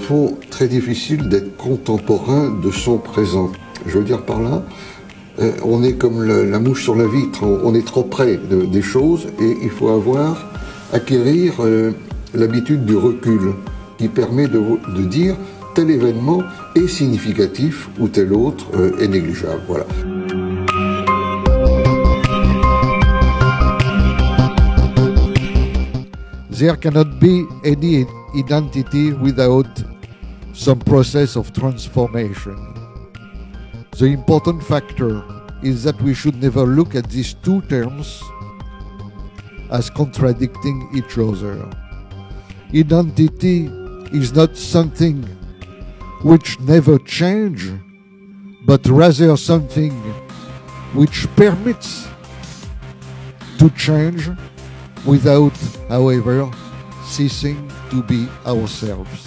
fond, très difficile d'être contemporain de son présent. Je veux dire par là, on est comme la mouche sur la vitre, on est trop près des choses et il faut acquérir l'habitude du recul qui permet de dire tel événement est significatif ou tel autre est négligeable. Voilà. There cannot be any identity without some process of transformation. The important factor is that we should never look at these two terms as contradicting each other. Identity is not something which never changes, but rather something which permits to change without, however, ceasing to be ourselves.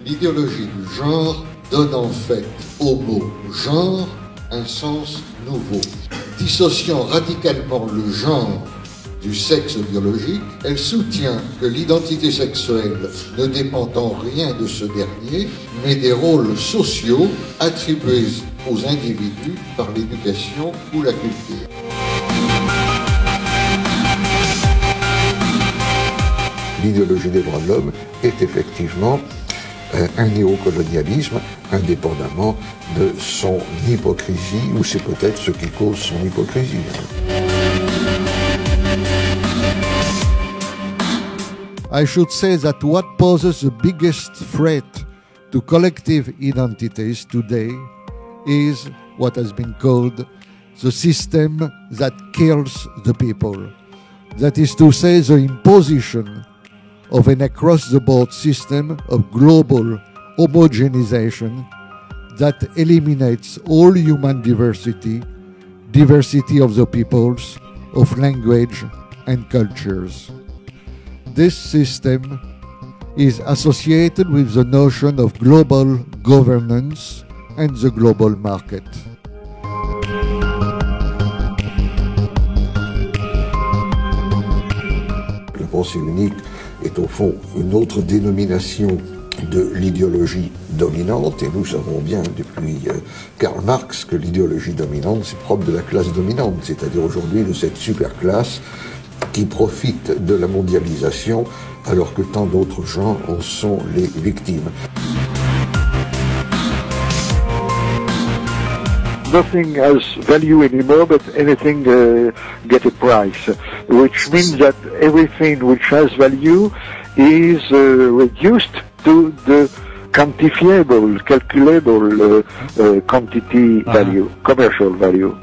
L'idéologie du genre donne en fait au mot genre un sens nouveau. Dissociant radicalement le genre du sexe biologique, elle soutient que l'identité sexuelle ne dépend en rien de ce dernier, mais des rôles sociaux attribués aux individus par l'éducation ou la culture. L'idéologie des droits de l'homme est effectivement un néocolonialisme indépendamment de son hypocrisie, ou c'est peut-être ce qui cause son hypocrisie. I should say that what poses the biggest threat to collective identities today is what has been called the system that kills the people. That is to say, the imposition of an across-the-board system of global homogenization that eliminates all human diversity, diversity of the peoples, of language and cultures. This system is associated with the notion of global governance and the global market. La pensée unique est au fond une autre dénomination de l'idéologie dominante, et nous savons bien depuis Karl Marx que l'idéologie dominante c'est propre de la classe dominante, c'est-à-dire aujourd'hui de cette superclasse qui profite de la mondialisation alors que tant d'autres gens en sont les victimes. Nothing has value anymore, but anything get a price, which means that everything which has value is reduced to the quantifiable, calculable quantity value, commercial value.